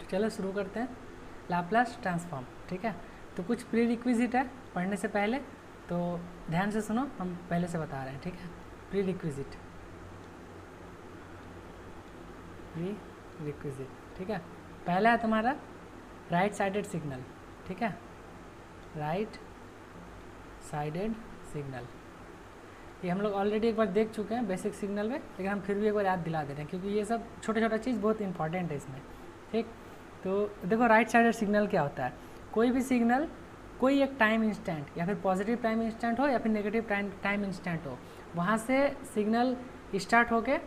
चलो शुरू करते हैं लाप्लास ट्रांसफॉर्म। ठीक है, तो कुछ प्री रिक्विजिट है पढ़ने से पहले, तो ध्यान से सुनो, हम पहले से बता रहे हैं। ठीक है, प्री रिक्विजिट, ठीक है। पहला है तुम्हारा राइट साइडेड सिग्नल। ठीक है, राइट साइडेड सिग्नल, ये हम लोग ऑलरेडी एक बार देख चुके हैं बेसिक सिग्नल में, लेकिन हम फिर भी एक बार याद दिला दे रहे हैं क्योंकि ये सब छोटा छोटा चीज़ बहुत इंपॉर्टेंट है इसमें। ठीक, तो देखो राइट साइडेड सिग्नल क्या होता है। कोई भी सिग्नल कोई एक टाइम इंस्टेंट, या फिर पॉजिटिव टाइम इंस्टेंट हो या फिर नेगेटिव टाइम इंस्टेंट हो, वहाँ से सिग्नल स्टार्ट होके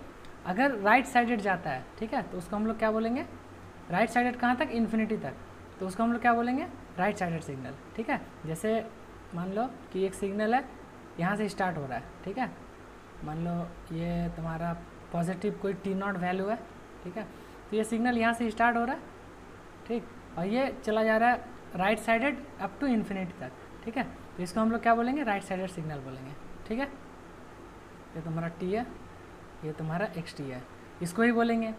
अगर राइट साइडेड जाता है, ठीक है, तो उसको हम लोग क्या बोलेंगे, राइट साइडेड कहाँ तक, इन्फिनिटी तक, तो उसको हम लोग क्या बोलेंगे, राइट साइडेड सिग्नल। ठीक है, जैसे मान लो कि एक सिग्नल है यहाँ से स्टार्ट हो रहा है। ठीक है, मान लो ये तुम्हारा पॉजिटिव कोई T0 वैल्यू है। ठीक है, तो ये सिग्नल यहाँ से स्टार्ट हो रहा है, ठीक, और ये चला जा रहा है right sided up to infinity तक। ठीक है, तो इसको हम लोग क्या बोलेंगे, राइट साइडेड सिग्नल बोलेंगे। ठीक है, ये तुम्हारा T है, ये तुम्हारा XT है, इसको ही बोलेंगे।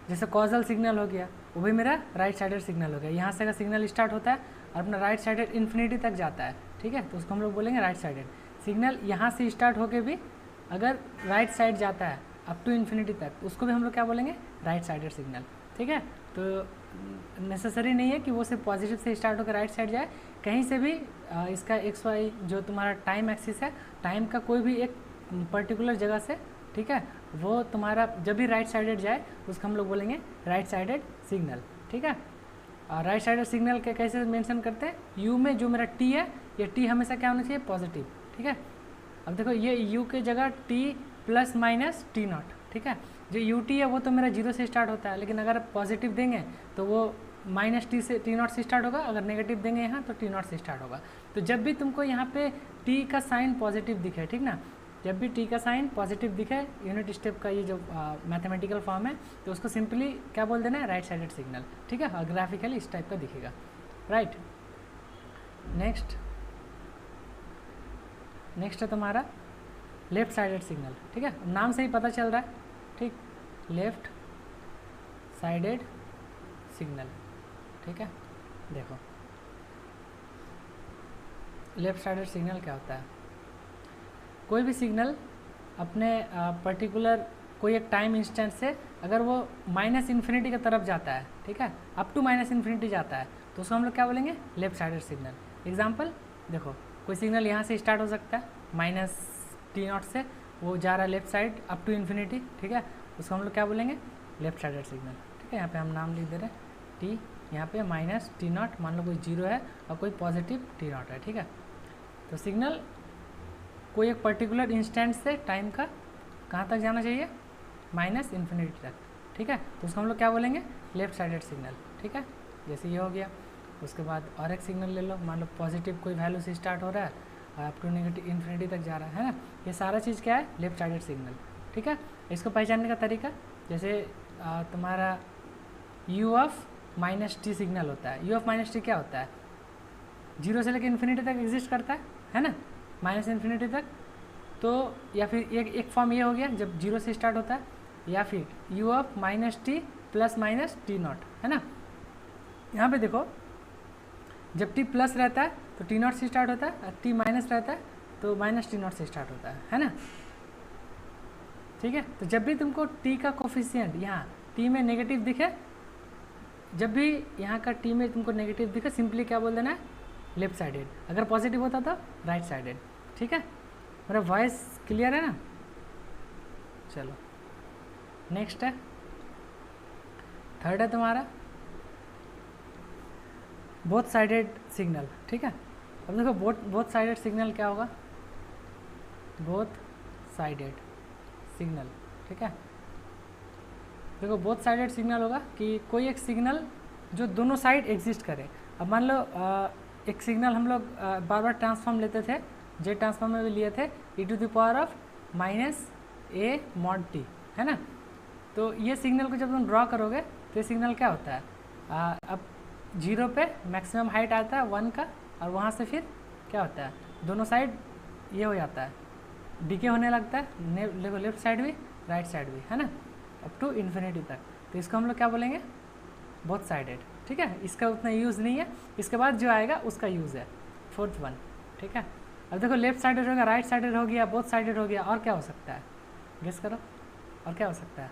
जैसे कॉजल सिग्नल हो गया, वो भी मेरा राइट साइडेड सिग्नल हो गया। यहाँ से अगर सिग्नल स्टार्ट होता है और अपना राइट साइडेड इन्फिनिटी तक जाता है, ठीक है, तो उसको हम लोग बोलेंगे राइट साइडेड सिग्नल। यहाँ से स्टार्ट होके भी अगर राइट साइड जाता है अप टू इन्फिनिटी तक, तो उसको भी हम लोग क्या बोलेंगे, राइट साइडेड सिग्नल। ठीक है, तो नेसेसरी नहीं है कि वो सिर्फ पॉजिटिव से स्टार्ट होकर राइट साइड जाए, कहीं से भी इसका एक्स वाई जो तुम्हारा टाइम एक्सिस है, टाइम का कोई भी एक पर्टिकुलर जगह से, ठीक है, वो तुम्हारा जब भी राइट साइडेड जाए उसको हम लोग बोलेंगे राइट साइडेड सिग्नल। ठीक है, और राइट साइडेड सिग्नल के कैसे मेंशन करते हैं, यू में जो मेरा टी है, ये टी हमेशा क्या होना चाहिए, पॉजिटिव। ठीक है, अब देखो ये यू के जगह टी प्लस माइनस T0। ठीक है, जो यू टी है वो तो मेरा 0 से स्टार्ट होता है, लेकिन अगर पॉजिटिव देंगे तो वो माइनस T0 से स्टार्ट होगा, अगर नेगेटिव देंगे यहाँ तो T0 से स्टार्ट होगा। तो जब भी तुमको यहाँ पे टी का साइन पॉजिटिव दिखे, ठीक ना, जब भी टी का साइन पॉजिटिव दिखे, यूनिट स्टेप का ये जो मैथमेटिकल फॉर्म है, तो उसको सिंपली क्या बोल देना है, राइट साइडेड सिग्नल। ठीक है, और ग्राफिकली इस टाइप का दिखेगा। राइट, नेक्स्ट है तुम्हारा लेफ्ट साइडेड सिग्नल। ठीक है, नाम से ही पता चल रहा है, ठीक, लेफ्ट साइडेड सिग्नल। ठीक है, देखो लेफ्ट साइडेड सिग्नल क्या होता है, कोई भी सिग्नल अपने पर्टिकुलर कोई एक टाइम इंस्टेंट से अगर वो माइनस इन्फिनिटी की तरफ जाता है, ठीक है, अप टू माइनस इन्फिनिटी जाता है, तो उसको हम लोग क्या बोलेंगे, लेफ्ट साइडेड सिग्नल। एग्जांपल देखो, कोई सिग्नल यहाँ से स्टार्ट हो सकता है माइनस T0 से, वो जा रहा है left side up to infinity. ठीक है, उसको हम लोग क्या बोलेंगे, लेफ्ट साइडेड सिग्नल। ठीक है, यहाँ पे हम नाम लिख दे रहे हैं टी, यहाँ पे माइनस T0, मान लो कोई 0 है और कोई पॉजिटिव T0 है। ठीक है, तो सिग्नल कोई एक पर्टिकुलर इंस्टेंट से टाइम का कहाँ तक जाना चाहिए, माइनस इन्फिनिटी तक। ठीक है, तो उसको हम लोग क्या बोलेंगे, लेफ्ट साइडेड सिग्नल। ठीक है, जैसे ये हो गया, उसके बाद और एक सिग्नल ले लो, मान लो पॉजिटिव कोई वैल्यू से स्टार्ट हो रहा है और अप टू नेगेटिव इन्फिनिटी तक जा रहा है ना, ये सारा चीज़ क्या है, लेफ्ट साइडेड सिग्नल। ठीक है, इसको पहचानने का तरीका, जैसे तुम्हारा you of minus T signal होता है। यू ऑफ माइनस टी क्या होता है, 0 से लेकर इन्फिनिटी तक एग्जिस्ट करता है ना, माइनस इन्फिनिटी तक। तो या फिर एक फॉर्म ये हो गया जब 0 से स्टार्ट होता है, या फिर you of minus T plus minus T0, है ना। यहाँ पे देखो, जब t प्लस रहता है तो T0 से स्टार्ट होता है, और t माइनस रहता है तो माइनस T0 से स्टार्ट होता है ना। ठीक है, तो जब भी तुमको t का कोफिशिएंट यहाँ t में नेगेटिव दिखे, जब भी यहाँ का t में तुमको नेगेटिव दिखे, सिंपली क्या बोल देना है, लेफ्ट साइडेड। अगर पॉजिटिव होता तो राइट साइडेड। ठीक है, मेरा वॉइस क्लियर है ना। चलो नेक्स्ट है, थर्ड है तुम्हारा बोथ साइडेड सिग्नल। ठीक है, अब देखो बोथ साइडेड सिग्नल क्या होगा, बोथ साइडेड सिग्नल। ठीक है, देखो बोथ साइडेड सिग्नल होगा कि कोई एक सिग्नल जो दोनों साइड एग्जिस्ट करे। अब मान लो एक सिग्नल हम लोग बार बार ट्रांसफॉर्म लेते थे, जेड ट्रांसफॉर्म में भी लिए थे, e⁻⁻a mod t, है ना। तो ये सिग्नल को जब तुम ड्रॉ करोगे तो ये सिग्नल क्या होता है, अब 0 पे मैक्सिमम हाइट आता है 1 का, और वहाँ से फिर क्या होता है, दोनों साइड ये हो जाता है, डीके होने लगता है, लेफ्ट साइड भी राइट साइड भी, है ना, अप टू इन्फिनिटी तक। तो इसको हम लोग क्या बोलेंगे, बोथ साइडेड, ठीक है, इसका उतना यूज़ नहीं है, इसके बाद जो आएगा उसका यूज़ है, फोर्थ वन, ठीक है। अब देखो लेफ्ट साइडेड हो गया, राइट साइडेड हो गया, बोथ साइडेड हो गया, और क्या हो सकता है, गेस करो और क्या हो सकता है।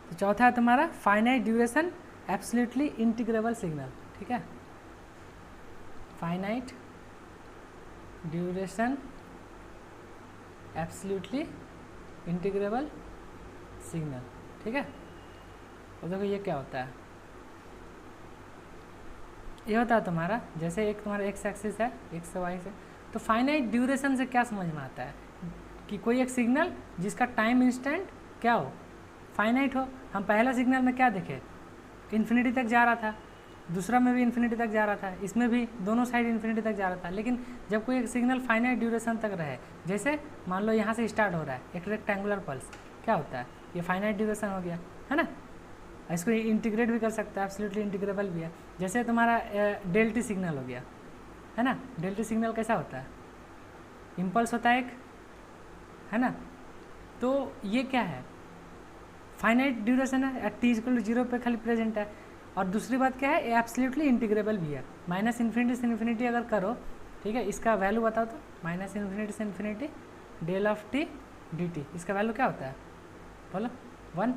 तो चौथा है तुम्हारा finite duration absolutely integrable signal, ठीक है, finite duration absolutely integrable signal, ठीक है। और देखो ये क्या होता है, ये होता है तुम्हारा जैसे एक तुम्हारा एक्स एक्सिस है, एक्स से वाई से, तो फाइनाइट ड्यूरेशन से क्या समझ में आता है कि कोई एक सिग्नल जिसका टाइम इंस्टेंट क्या हो, फाइनाइट हो। हम पहला सिग्नल में क्या देखे, इन्फिनिटी तक जा रहा था, दूसरा में भी इन्फिनिटी तक जा रहा था, इसमें भी दोनों साइड इन्फिनिटी तक जा रहा था, लेकिन जब कोई एक सिग्नल फाइनाइट ड्यूरेशन तक रहे, जैसे मान लो यहाँ से स्टार्ट हो रहा है एक रेक्टेंगुलर पल्स, क्या होता है, ये फाइनाइट ड्यूरेशन हो गया, है ना। इसको इंटीग्रेट भी कर सकता है, एब्सोल्युटली इंटीग्रेबल भी है। जैसे तुम्हारा डेल्टी सिग्नल हो गया, है ना, डेल्टी सिग्नल कैसा होता है, इम्पल्स होता है एक, है ना, तो ये क्या है, फाइनाइट ड्यूरेशन है, टी इक्वल टू 0 पे खाली प्रेजेंट है। और दूसरी बात क्या है, एब्सोल्युटली इंटीग्रेबल भी है, माइनस इन्फिनिटी से इन्फिनिटी अगर करो, ठीक है, इसका वैल्यू बताओ तो, माइनस इन्फिनिटी से infinity del of T D T, इसका वैल्यू क्या होता है, बोलो 1।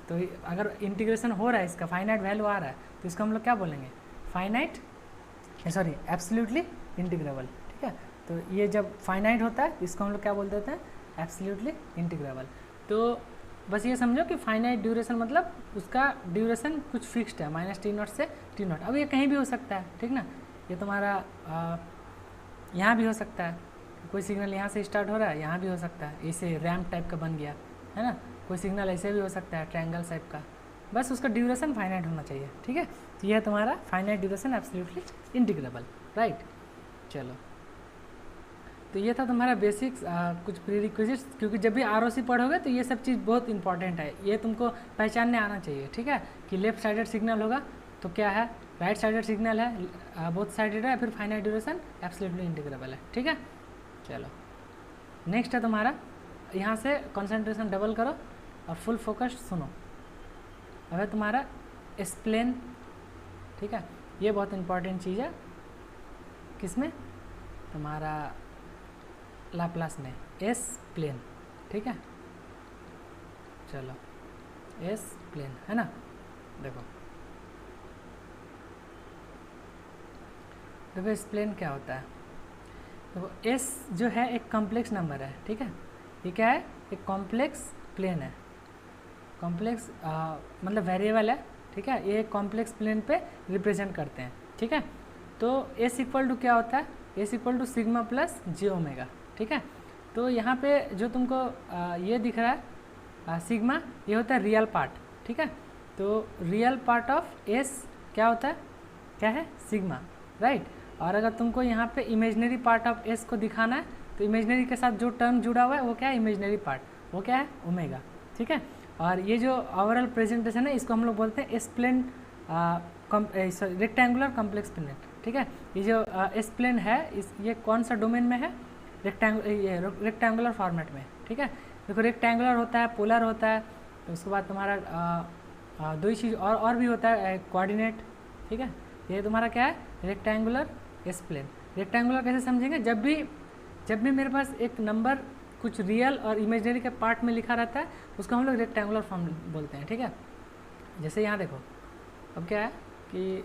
तो अगर इंटीग्रेशन हो रहा है, इसका फाइनाइट वैल्यू आ रहा है, तो इसको हम लोग क्या बोलेंगे, फाइनाइट, सॉरी एब्सोल्युटली इंटीग्रेबल, ठीक है। तो ये जब फाइनाइट होता है इसको हम लोग क्या बोल देते हैं, एब्सोल्युटली इंटीग्रेबल। तो बस ये समझो कि फाइनाइट ड्यूरेशन मतलब उसका ड्यूरेशन कुछ फिक्स्ड है, माइनस टी नॉट से टी नॉट। अब ये कहीं भी हो सकता है, ठीक ना, ये तुम्हारा यहाँ भी हो सकता है, कोई सिग्नल यहाँ से स्टार्ट हो रहा है, यहाँ भी हो सकता है, ऐसे रैम्प टाइप का बन गया, है ना, कोई सिग्नल ऐसे भी हो सकता है ट्रायंगल टाइप का, बस उसका ड्यूरेशन फाइनाइट होना चाहिए, ठीक है। तो यह है तुम्हारा finite duration absolutely integrable, right. चलो, तो ये था तुम्हारा बेसिक्स, कुछ प्रीरिक्विजिट्स, क्योंकि जब भी आरओसी पढ़ोगे तो ये सब चीज़ बहुत इंपॉर्टेंट है, ये तुमको पहचानने आना चाहिए, ठीक है, कि लेफ्ट साइडेड सिग्नल होगा तो क्या है, राइट साइडेड सिग्नल है, बोथ साइडेड है, फिर फाइनाइट ड्यूरेशन एब्सोल्युटली इंटीग्रेबल है, ठीक है। चलो नेक्स्ट है तुम्हारा, यहाँ से कंसंट्रेशन डबल करो और फुल फोकस सुनो। अब है तुम्हारा एक्सप्लेन, ठीक है, ये बहुत इंपॉर्टेंट चीज़ है, किसमें, तुम्हारा लाप्लास में, एस प्लेन, ठीक है। चलो एस प्लेन, है ना, देखो देखो एस प्लेन क्या होता है, देखो एस जो है एक कॉम्प्लेक्स नंबर है, ठीक है, ये क्या है, एक कॉम्प्लेक्स प्लेन है, कॉम्प्लेक्स मतलब वेरिएबल है, ठीक है, ये एक कॉम्प्लेक्स प्लेन पे रिप्रेजेंट करते हैं, ठीक है। तो एस इक्वल टू क्या होता है, S equal to sigma plus J omega, ठीक है। तो यहाँ पे जो तुमको ये दिख रहा है सिग्मा, ये होता है रियल पार्ट, ठीक है। तो रियल पार्ट ऑफ एस क्या होता है, क्या है, सिग्मा, राइट। और अगर तुमको यहाँ पे इमेजनरी पार्ट ऑफ एस को दिखाना है, तो इमेजनरी के साथ जो टर्म जुड़ा हुआ है वो क्या है, इमेजनरी पार्ट, वो क्या है, ओमेगा, ठीक है। और ये जो ओवरऑल प्रेजेंटेशन है इसको हम लोग बोलते हैं S plane, rectangular complex plane, ठीक है। ये जो एस प्लेन है ये कौन सा डोमेन में है, रेक्टेंगुलर फॉर्मेट में, ठीक है। देखो रेक्टेंगुलर होता है, पोलर होता है, तो उसके बाद तुम्हारा दो ही चीज़ और भी होता है, कोऑर्डिनेट, ठीक है। ये तुम्हारा क्या है, रेक्टेंगुलर एस प्लेन। रेक्टेंगुलर कैसे समझेंगे, जब भी मेरे पास एक नंबर कुछ रियल और इमेजनरी के पार्ट में लिखा रहता है उसको हम लोग रेक्टेंगुलर फॉर्म बोलते हैं, ठीक है। जैसे यहाँ देखो, अब क्या है कि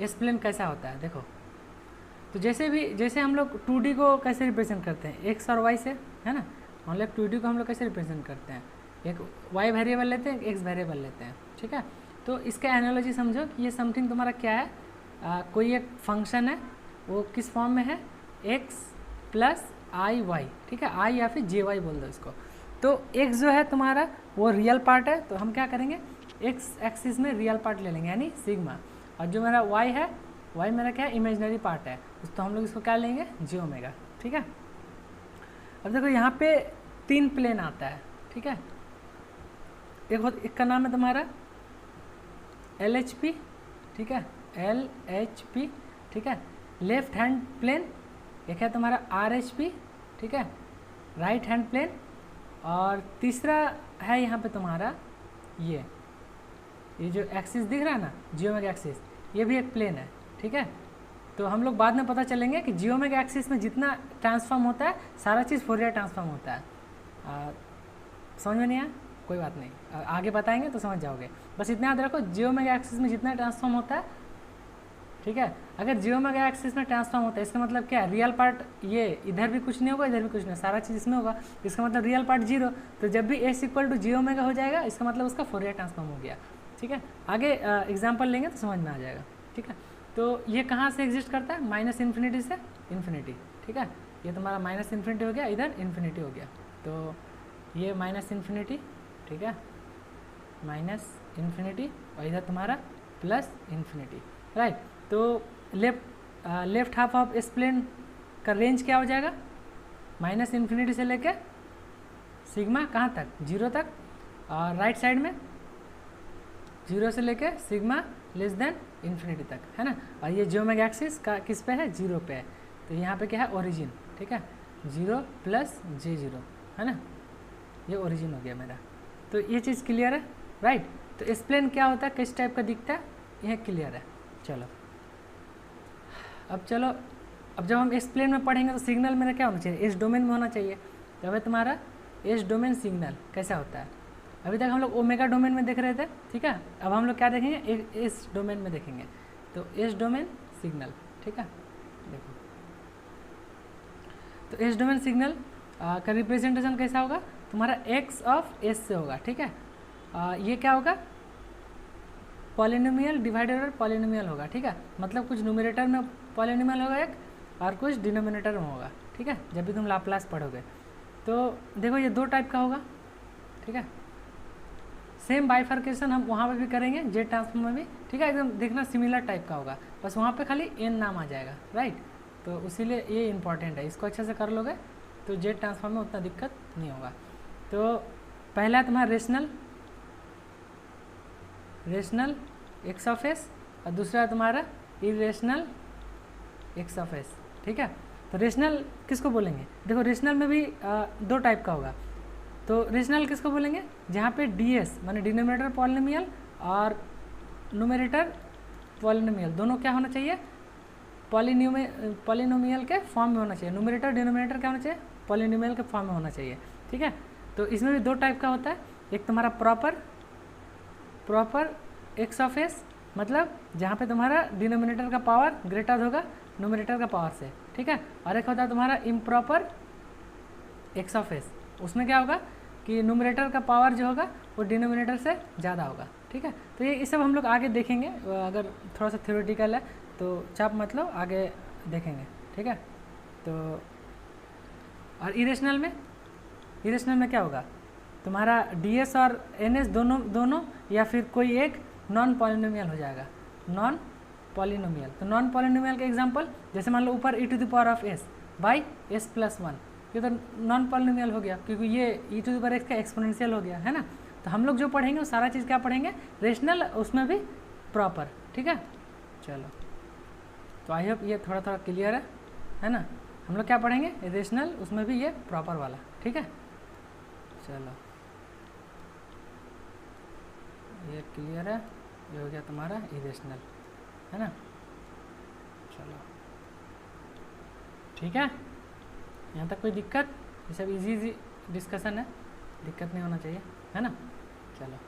एस प्लेन कैसा होता है, देखो, तो जैसे हम लोग 2D को कैसे रिप्रेजेंट करते हैं, एक्स और वाई से, है ना, मतलब 2D को हम लोग कैसे रिप्रेजेंट करते हैं, एक वाई वेरिएबल लेते हैं, एक्स वेरिएबल लेते हैं, ठीक है। तो इसका एनालॉजी समझो कि ये समथिंग तुम्हारा क्या है, कोई एक फंक्शन है, वो किस फॉर्म में है, एक्स प्लस आई वाई, ठीक है, आई या फिर जे वाई बोल दो इसको। तो एक्स जो है तुम्हारा वो रियल पार्ट है, तो हम क्या करेंगे, एक्स एक्सिस में रियल पार्ट ले लेंगे यानी सिग्मा, और जो मेरा वाई है, वाई मेरा क्या है, इमेजनरी पार्ट है, तो हम लोग इसको क्या लेंगे, जे ओमेगा, ठीक है। अब देखो यहाँ पे 3 प्लेन आता है, ठीक है, एक का नाम है तुम्हारा LHP, ठीक है, LHP, ठीक है, लेफ्ट हैंड प्लेन, एक है तुम्हारा RHP, ठीक है, राइट हैंड प्लेन, और तीसरा है यहाँ पे तुम्हारा ये ये जो एक्सिस दिख रहा है ना, जियोमेट्रिक एक्सिस, ये भी एक प्लेन है, ठीक है। तो हम लोग बाद में पता चलेंगे कि जियोमेट्रिक एक्सिस में जितना ट्रांसफॉर्म होता है सारा चीज़ फोरियर ट्रांसफॉर्म होता है। समझ में नहीं आया, कोई बात नहीं, आगे बताएंगे तो समझ जाओगे। बस इतना याद रखो, जियोमेट्रिक एक्सिस में जितना ट्रांसफॉर्म होता है, ठीक है। अगर जियोमेट्रिक एक्सिस में ट्रांसफॉर्म होता है इसका मतलब क्या है, रियल पार्ट ये इधर भी कुछ नहीं होगा, इधर भी कुछ नहीं, सारा चीज़ इसमें होगा, इसका मतलब रियल पार्ट 0। तो जब भी एस इक्वल टू जियोमेट्रिक हो जाएगा इसका मतलब उसका फोरियर ट्रांसफॉर्म हो गया, ठीक है। आगे एग्जाम्पल लेंगे तो समझ में आ जाएगा, ठीक है। तो ये कहाँ से एग्जिस्ट करता है, माइनस इन्फिनिटी से इन्फिनिटी, ठीक है। ये तुम्हारा माइनस इन्फिनिटी हो गया, इधर इन्फिनिटी हो गया, तो ये माइनस इन्फिनिटी, ठीक है, माइनस इन्फिनिटी, और इधर तुम्हारा प्लस इन्फिनिटी, राइट। तो लेफ्ट हाफ ऑफ स्प्लेन का रेंज क्या हो जाएगा, माइनस इन्फिनिटी से लेके सिग्मा कहाँ तक, 0 तक, और राइट साइड में 0 से लेके सिग्मा लेस देन इन्फिनिटी तक, है ना। और ये जियोमेट्रिक एक्सिस का किस पे है, 0 पे है। तो यहाँ पे क्या है, ओरिजिन, ठीक है, 0 प्लस J0, है ना, ये ओरिजिन हो गया मेरा। तो ये चीज़ क्लियर है, राइट। तो स्प्लेन क्या होता है, किस टाइप का दिखता है, यह क्लियर है। चलो अब जब हम स्प्लेन में पढ़ेंगे तो सिग्नल मेरा क्या होना चाहिए, एस डोमेन में होना चाहिए। तो अभी तुम्हारा एस डोमेन सिग्नल कैसा होता है, अभी तक हम लोग ओमेगा डोमेन में देख रहे थे, ठीक है। अब हम लोग क्या देखेंगे, एस डोमेन में देखेंगे। तो एस डोमेन सिग्नल, ठीक है, देखो। तो एस डोमेन सिग्नल का रिप्रेजेंटेशन कैसा होगा, तुम्हारा एक्स ऑफ एस से होगा, ठीक है। ये क्या होगा, पॉलिनोमियल डिवाइडेड और पॉलिनोमियल होगा, ठीक है। मतलब कुछ न्यूमरेटर में पॉलिनोमियल होगा एक, और कुछ डिनोमिनेटर में होगा, ठीक है, जब भी तुम लाप्लास पढ़ोगे। तो देखो ये 2 टाइप का होगा, ठीक है। सेम बाइफर्केशन हम वहाँ पे भी करेंगे, जेड ट्रांसफॉर्म में भी, ठीक है, एकदम देखना सिमिलर टाइप का होगा, बस वहाँ पे खाली एन नाम आ जाएगा, राइट। तो इसीलिए ये इंपॉर्टेंट है, इसको अच्छे से कर लोगे तो जेड ट्रांसफॉर्म में उतना दिक्कत नहीं होगा। तो पहला तुम्हारा रेशनल एक्स ऑफ एस, और दूसरा तुम्हारा इरेशनल एक्स ऑफ एस, ठीक है। तो रेशनल किसको बोलेंगे, देखो रेशनल में भी 2 टाइप का होगा। तो रेशनल किसको बोलेंगे, जहाँ पे ds माने डिनोमिनेटर पॉलिनोमियल और न्यूमरेटर पॉलिनोमियल दोनों क्या होना चाहिए, पॉलिनोमियल के फॉर्म में होना चाहिए। न्यूमरेटर डिनोमिनेटर क्या होना चाहिए, पॉलिनोमियल के फॉर्म में होना चाहिए, ठीक है। तो इसमें भी 2 टाइप का होता है, एक तुम्हारा प्रॉपर एक्स ऑफ एस, मतलब जहाँ पे तुम्हारा डिनोमिनेटर का पावर ग्रेटर होगा न्यूमरेटर का पावर से, ठीक है। और एक होता है तुम्हारा इम्प्रॉपर एक्स ऑफ एस, उसमें क्या होगा कि न्यूमरेटर का पावर जो होगा वो डिनोमिनेटर से ज़्यादा होगा, ठीक है। तो ये सब हम लोग आगे देखेंगे, अगर थोड़ा सा थ्योरेटिकल है तो चाप मतलब आगे देखेंगे, ठीक है। तो और इरेशनल में क्या होगा, तुम्हारा ds और ns दोनों या फिर कोई एक नॉन पॉलिनोमियल हो जाएगा, नॉन पॉलिनोमियल। तो नॉन पॉलिनोमियल के एग्जांपल जैसे मान लो ऊपर e⁻s बाई s+1, ये तो नॉन पॉलिनोमियल हो गया, क्योंकि ये e⁻x का एक्सपोनेंशियल हो गया, है ना। तो हम लोग जो पढ़ेंगे वो सारा चीज़ क्या पढ़ेंगे, रेशनल, उसमें भी प्रॉपर, ठीक है। चलो तो आई होप ये थोड़ा क्लियर है ना। हम लोग क्या पढ़ेंगे, रेशनल, उसमें भी ये प्रॉपर वाला, ठीक है। चलो ये क्लियर है, ये हो गया तुम्हारा इरेशनल, है ना। चलो ठीक है, यहाँ तक कोई दिक्कत, ये सब इजी डिस्कशन है, दिक्कत नहीं होना चाहिए, है ना। चलो।